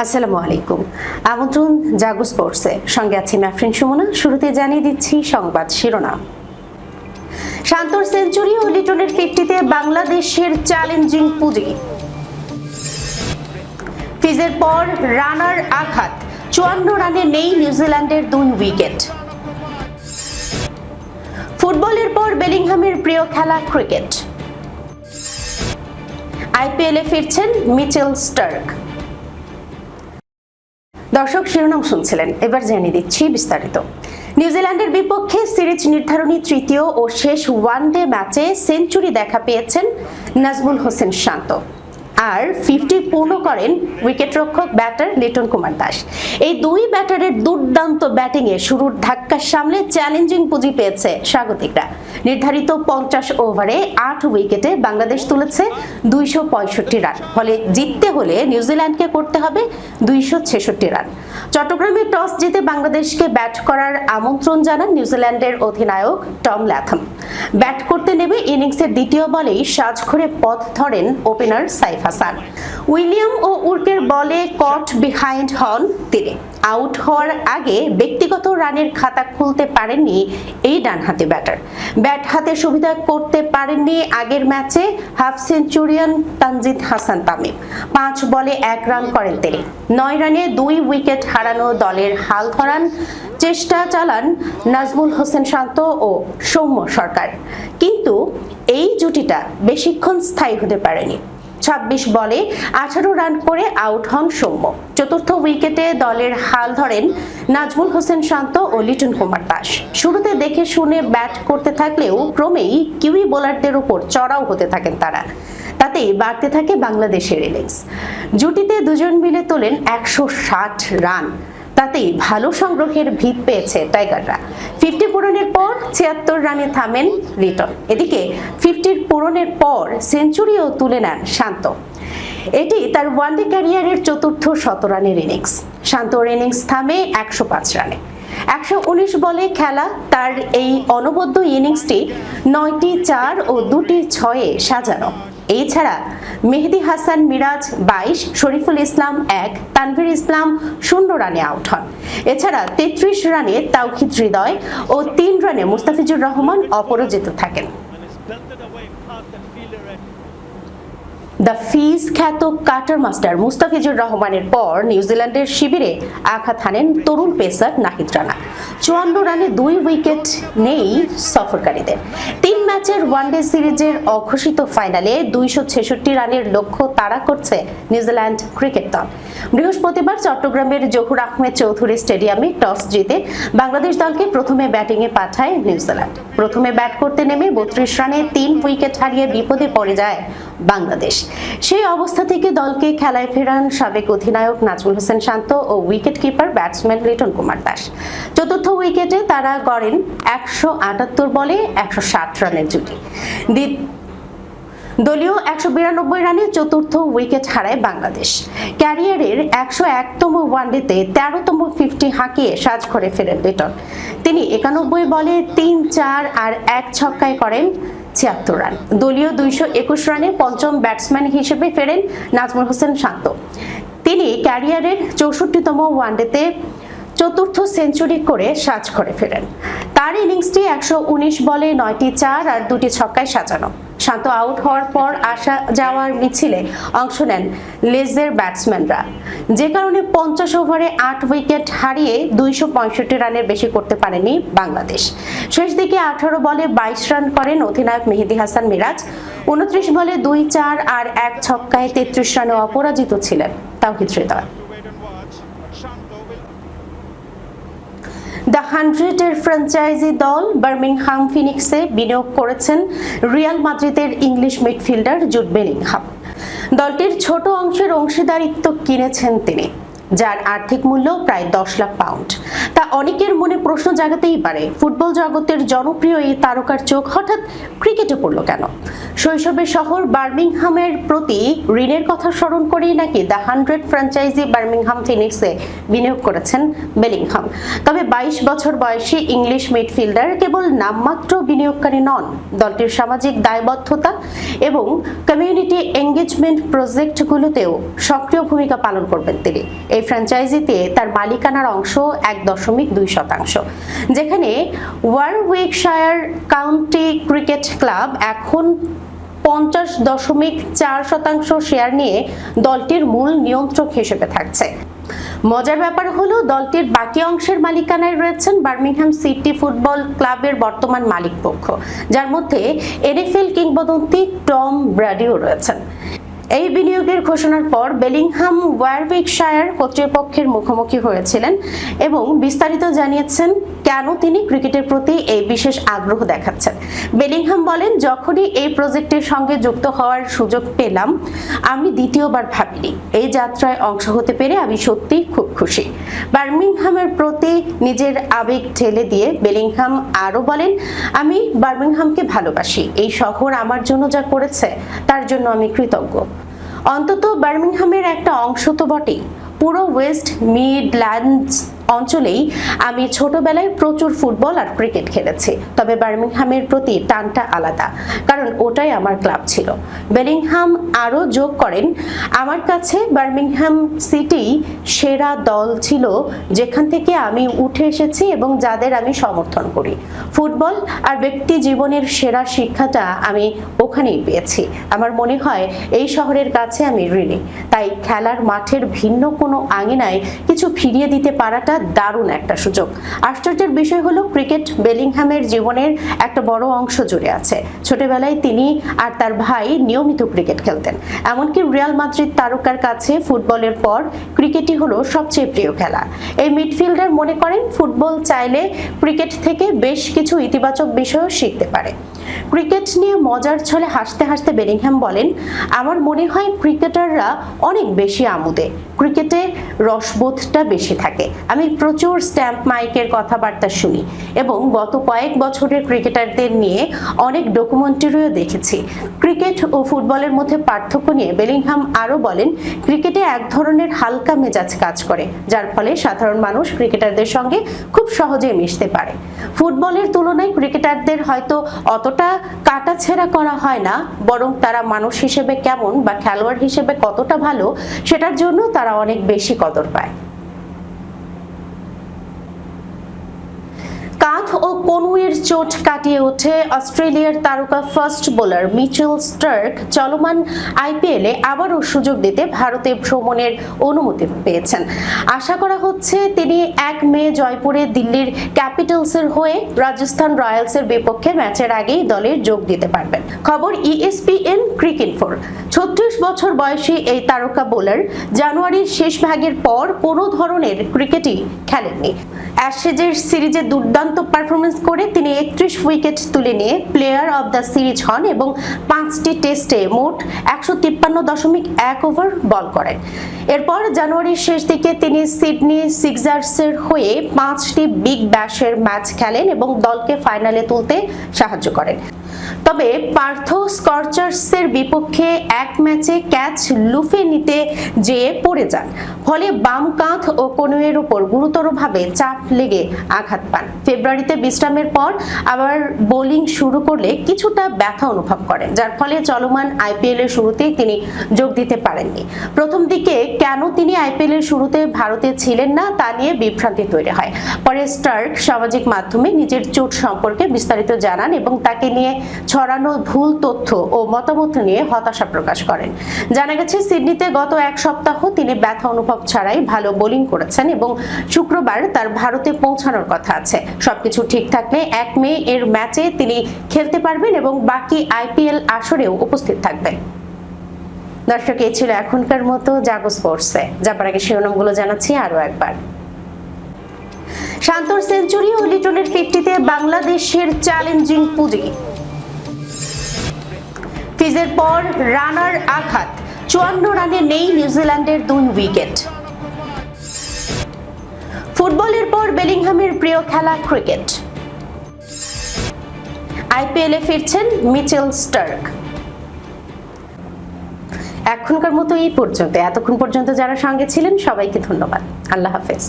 আসসালামু আলাইকুম। আমন্ত্রণ জাগো স্পোর্টসে, সঙ্গে আছি ম্যাফরিন সুমনা। শুরুতে জানিয়ে দিচ্ছি সংবাদ শিরোনাম। শান্তর সেঞ্চুরি ও লিটনের 50-তে বাংলাদেশের চ্যালেঞ্জিং পুঁজি। ফিজের পর রানার আঘাত, 54 রানে নেই নিউজিল্যান্ডের 2 উইকেট। ফুটবলের পর বেলিংহামের প্রিয় খেলা ক্রিকেট। আইপিএলে ফিরছেন মিচেল স্টার্ক। দর্শক, শিরোনাম শুনছিলেন, এবার জানিয়ে দিচ্ছি বিস্তারিত। নিউজিল্যান্ডের বিপক্ষে সিরিজ নির্ধারণী তৃতীয় ও শেষ ওয়ানডে ম্যাচে সেঞ্চুরি দেখা পেয়েছেন নাজমুল হোসেন শান্ত, আর 50 পূর্ণ করেন উইকেটরক্ষক ব্যাটার লিটন কুমার দাস। এই দুই ব্যাটারের দুর্দান্ত ব্যাটিংয়ে শুরুর ধাক্কা সামলে চ্যালেঞ্জিং পুঁজি পেয়েছে স্বাগতিকরা। নির্ধারিত 50 ওভারে 8 উইকেটে বাংলাদেশ তুলেছে 265 রান। ফলে জিততে হলে নিউজিল্যান্ডকে করতে হবে 266 রান। চট্টগ্রামে টস জিতে বাংলাদেশকে ব্যাট করার আমন্ত্রণ জানান নিউজিল্যান্ডের অধিনায়ক টম ল্যাথম। ব্যাট করতে নেমে ইনিংসের দ্বিতীয় বলেই সাজঘরে পথ ধরেন ওপেনার সাইফ হাসান। উইলিয়াম ও উর্কের বলে কট বিহাইন্ড হন তিনি। আউট হওয়ার আগে ব্যক্তিগত রানের খাতা খুলতে পারেননি এই ডানহাতি ব্যাটার। ব্যাট হাতে সুবিধা করতে পারেননি আগের ম্যাচে হাফ সেঞ্চুরিয়ান তানজিদ হাসান তামিম। 5 বলে 1 রান করেন তিনি। 9 রানে 2 উইকেট হারানো দলের হাল ধরান চেষ্টা চালান নাজমুল হোসেন শান্ত ও সৌম্য সরকার, কিন্তু এই জুটিটা বেশিক্ষণ স্থায়ী হতে পারেনি। 26 বলে 18 রান করে আউট হন সৌম্য। চতুর্থ উইকেটে দলের হাল ধরেন নাজমুল হোসেন শান্ত ও লিটন কুমার দাস। শুরুতে দেখে শুনে ব্যাট করতে থাকলেও ক্রমেই কিউই বোলারদের উপর চড়াও হতে থাকেন তারা। তাতেই বাড়তে থাকে বাংলাদেশের ইনিংস। জুটিতে দুজন মিলে তোলেন 160 রান। তাতেই ভালো সংগ্রহের ভিত পেয়েছে টাইগাররা। 50 পূরণের পর 76 রানে থামেন লিটন। এদিকে 50 পূরণের পর সেঞ্চুরিও তুলে নেন শান্ত। এটি তার ওয়ানডে ক্যারিয়ারের চতুর্থ 100 রানের ইনিংস। শান্তর ইনিংস থামে 105 রানে। 119 বলে খেলা তার এই অনবদ্য ইনিংসটি 9টি 4 ও 2টি 6-এ সাজানো। এছাড়া মেহেদী হাসান মিরাজ 22, শরীফুল ইসলাম 1, তানভীর ইসলাম 0 রানে আউট হন। এছাড়া 33 রানে তাওহিদ হৃদয় ও 3 রানে মুস্তাফিজুর রহমান অপরাজিত থাকেন। দ্য ফিজ খ্যাত কাটার মাস্টার মুস্তাফিজুর রহমানের পর নিউজিল্যান্ডের শিবিরে আঘাত হানেন তরুণ পেসার নাহিদ রানা। 54 রানে 2 উইকেট নেই সফরকারীদের। 3 ম্যাচের ওয়ানডে সিরিজের অঘোষিত ফাইনালে 266 রানের লক্ষ্য তাড়া করছে নিউজিল্যান্ড ক্রিকেট দল। বৃহস্পতিবার চট্টগ্রামের জহুর আহমেদ চৌধুরী স্টেডিয়ামে টস জিতে বাংলাদেশ দলকে প্রথমে ব্যাটিংয়ে পাঠায় নিউজিল্যান্ড। প্রথমে ব্যাট করতে নেমে 32 রানে 3 উইকেট হারিয়ে বিপদে পড়ে যায় বাংলাদেশ। সেই অবস্থা থেকে দলকে খেলায় ফেরান সাবেক অধিনায়ক নাজমুল হোসেন শান্ত ও wicket keeper batsman Liton Kumar Das. চতুর্থ উইকেটে তারা গড়েন 178 বলে 160 রানের জুটি। দলীয় 192 রানে চতুর্থ উইকেট হারায় বাংলাদেশ। ক্যারিয়ারের 101তম ওয়ানডেতে 13তম 50 হাঁকিয়ে সাজঘরে ফেরেন লিটন। তিনি 91 বলে 3 4 আর 1 ছক্কায় করেন 76 রান। দলীয় 221 রানে পঞ্চম ব্যাটসম্যান হিসেবে ফেরেন নাজমুল হোসেন শান্ত। তিনি ক্যারিয়ারের 64তম ওয়ানডেতে চতুর্থ সেঞ্চুরি করে সাজঘরে ফেরেন। তার ইনিংসটি 119 বলে 9টি 4 আর 2টি ছক্কায় সাজানো। শান্ত আউট হওয়ার পর আসা যাওয়ার মিছিলে অংশ নেন লেজের ব্যাটসম্যানরা, যে কারণে 50 ওভারে 8 উইকেট হারিয়ে 265 রানের বেশি করতে পারেনি বাংলাদেশ। শেষ দিকে 18 বলে 22 রান করেন অধিনায়ক মেহেদী হাসান মিরাজ। 29 বলে 2 4 আর 1 ছক্কায় 33 রানে অপরাজিত ছিলেন তাওহিদ হৃদয়। দ্য 100-এর ফ্র্যাঞ্চাইজি দল বার্মিংহাম ফিনিক্সে বিনিয়োগ করেছেন রিয়াল মাদ্রিদের ইংলিশ মিডফিল্ডার জুড বেলিংহাম। দলটির ছোট অংশের অংশীদারিত্ব কিনেছেন তিনি। যার আর্থিক মূল্য প্রায় 10 লাখ পাউন্ড। তা অনেকের মনে প্রশ্ন জাগাতেই পারে, ফুটবল জগতের জনপ্রিয় এই তারকার চোখ হঠাৎ ক্রিকেটে পড়ল কেন? শৈশবের শহর বার্মিংহামের প্রতি ঋণের কথা স্মরণ করেই নাকি দ্য 100 ফ্র্যাঞ্চাইজি বার্মিংহাম ফিনিক্সে বিনিয়োগ করেছেন বেলিংহাম। তবে 22 বছর বয়সী ইংলিশ মিডফিল্ডার কেবল নামমাত্র বিনিয়োগকারী নন, দলটির সামাজিক দায়বদ্ধতা এবং কমিউনিটি এঙ্গেজমেন্ট প্রজেক্টগুলোতেও সক্রিয় ভূমিকা পালন করবেন তিনি। এই ফ্র্যাঞ্চাইজিতে তার মালিকানার অংশ 1.2%, যেখানে ওয়ারউইকশায়ার কাউন্টি ক্রিকেট ক্লাব এখন 50.4% শেয়ার নিয়ে দলটির মূল নিয়ন্ত্রক হিসেবে থাকছে। মজার ব্যাপার হলো, দলটির বাকি অংশের মালিকানায় রয়েছেন বার্মিংহাম সিটি ফুটবল ক্লাবের বর্তমান মালিকপক্ষ, যার মধ্যে এনএফএল কিংবদন্তি টম ব্র্যাডিও রয়েছেন। এই বিনিয়োগের ঘোষণার পর বেলিংহাম ওয়ারউইকশায়ার কর্তৃপক্ষের মুখোমুখি হয়েছিলেন এবং বিস্তারিত জানিয়েছেন কেন তিনি ক্রিকেটের প্রতি এই বিশেষ আগ্রহ দেখাচ্ছেন। বেলিংহাম বলেন, যখনই এই প্রজেক্টের সঙ্গে যুক্ত হওয়ার সুযোগ পেলাম, আমি দ্বিতীয়বার ভাবিনি। এই যাত্রায় অংশ হতে পেরে আমি সত্যিই খুব খুশি। বার্মিংহামের প্রতি নিজের আবেগ ঠেলে দিয়ে বেলিংহাম আরও বলেন, আমি বার্মিংহামকে ভালোবাসি। এই শহর আমার জন্য যা করেছে তার জন্য আমি কৃতজ্ঞ। অন্তত বার্মিংহামের একটা অংশ তো বটেই। পুরো ওয়েস্ট মিডল্যান্ডস অঞ্চলেই আমি ছোটবেলায় প্রচুর ফুটবল আর ক্রিকেট খেলেছি, তবে বার্মিংহামের প্রতি টানটা আলাদা, কারণ ওটাই আমার ক্লাব ছিল। বেলিংহাম আরও যোগ করেন, আমার কাছে বার্মিংহাম সিটি সেরা দল ছিল, যেখান থেকে আমি উঠে এসেছি এবং যাদের আমি সমর্থন করি। ফুটবল আর ব্যক্তি জীবনের সেরা শিক্ষাটা আমি ওখানেই পেয়েছি। আমার মনে হয় এই শহরের কাছে আমি ঋণী, তাই খেলার মাঠের ভিন্ন কোনো আঙিনায় কিছু ফিরিয়ে দিতে পারাটা দারুণ একটা সুযোগ। আশ্চর্যের বিষয় হলো, ক্রিকেট বেলিংহামের জীবনের একটা বড় অংশ জুড়ে আছে। ছোটবেলায় তিনি আর তার ভাই নিয়মিত ক্রিকেট খেলতেন, এমনকি রিয়াল মাদ্রিদ তারকার কাছে ফুটবলের পর ক্রিকেটই হলো সবচেয়ে প্রিয় খেলা। এই মিডফিল্ডার মনে করেন, ফুটবল চাইলে ক্রিকেট থেকে বেশ কিছু ইতিবাচক বিষয়ও শিখতে পারে। ক্রিকেট নিয়ে মজার ছলে হাসতে হাসতে বেলিংহাম বলেন, আমার মনে হয় ক্রিকেটাররা অনেক বেশি আমোদে, ক্রিকেটে রসবোধটা বেশি থাকে। আমি প্রচুর স্ট্যাম্প মাইকের কথাবার্তা শুনি এবং গত কয়েক বছরের ক্রিকেটারদের নিয়ে অনেক ডকুমেন্টারিও দেখেছি। ক্রিকেট ও ফুটবলের মধ্যে পার্থক্য নিয়ে বেলিংহাম আরও বলেন, ক্রিকেটে এক ধরনের হালকা মেজাজ কাজ করে, যার ফলে সাধারণ মানুষ ক্রিকেটারদের সঙ্গে খুব সহজেই মিশতে পারে। ফুটবলের তুলনায় ক্রিকেটারদের হয়তো অতটা কাটাছেঁড়া করা হয় না, বরং তারা মানুষ হিসেবে কেমন বা খেলোয়াড় হিসেবে কতটা ভালো সেটার জন্য তারা অনেক বেশি কদর পায়। কাঁধ ও কনুইয়ের চোট কাটিয়ে ওঠে অস্ট্রেলিয়ার তারকা ফাস্ট বোলার মিচেল স্টার্ক চলমান আইপিএলে আবারও সুযোগ দিতে ভারতে ভ্রমণের অনুমতি পেয়েছেন। আশা করা হচ্ছে তিনি 1 মে জয়পুরে দিল্লির ক্যাপিটালসের হয়ে রাজস্থান রয়্যালসের বিপক্ষে ম্যাচের আগেই দলে যোগ দিতে পারবেন। খবর ESPN ক্রিকইনফো। 36 বছর বয়সী এই তারকা বোলার জানুয়ারির শেষ ভাগের পর কোনো ধরনের ক্রিকেটই খেলেননি। অ্যাশেজের সিরিজে দুর্দান্ত পারফরমেন্স করে তিনি 31 উইকেট তুলে নিয়ে প্লেয়ার অব দ্য সিরিজ হন এবং 5টি টেস্টে মোট 153.1 ওভার বল করেন। এরপর জানুয়ারির শেষ দিকে তিনি সিডনি সিক্সার্সের হয়ে 5টি বিগ ব্যাশের ম্যাচ খেলেন এবং দলকে ফাইনালে তুলতে সাহায্য করেন। তবে পার্থ স্কর্চার্সের বিপক্ষে এক ম্যাচে ক্যাচ লুফে নিতে যেয়ে পড়ে যান, ফলে বাম কাঁধ ও কনুইয়ের উপর গুরুতরভাবে চাপ লেগে আঘাত পান। ফেব্রুয়ারিতে বিশ্রামের পর আবার বোলিং শুরু করলে কিছুটা ব্যথা অনুভব করেন, যার ফলে চলমান আইপিএল এর শুরুতেই তিনি যোগ দিতে পারেননি। প্রথম দিকে কেন তিনি আইপিএল এর শুরুতে ভারতে ছিলেন না তা নিয়ে বিভ্রান্তি তৈরি হয়। পরে স্টার্ক সামাজিক মাধ্যমে নিজের চোট সম্পর্কে বিস্তারিত জানান এবং তাকে নিয়ে ছড়ানো ভুল তথ্য ও মতামত নিয়ে হতাশা প্রকাশ করেন। জানা গেছে, সিডনিতে গত এক সপ্তাহ তিনি ব্যথা অনুভব ছাড়াই ভালো বোলিং করেছেন এবং শুক্রবার তার ভারতে পৌঁছানোর কথা আছে। সবকিছু ঠিক থাকলে 1 মে এর ম্যাচে তিনি খেলতে পারবেন এবং বাকি আইপিএল আসরেও উপস্থিত থাকবেন। দর্শক, এই ছিল এখনকার মতো জাগো স্পোর্টসে। যাবার আগে শিরোনামগুলো জানাচ্ছি আরো একবার। শান্তর সেঞ্চুরি ও লিটনের 50-তে বাংলাদেশের চ্যালেঞ্জিং পুঁজি। ফিজের পর রানার আঘাত, 54 রানে নেই নিউজিল্যান্ডের 2 উইকেট। ফুটবলের পর বেলিংহামের প্রিয় খেলা ক্রিকেট। আইপিএলে ফিরছেন মিচেল স্টার্ক। এখনকার মতো এই পর্যন্ত, এতক্ষণ পর্যন্ত যারা সঙ্গে ছিলেন সবাইকে ধন্যবাদ। আল্লাহ হাফেজ।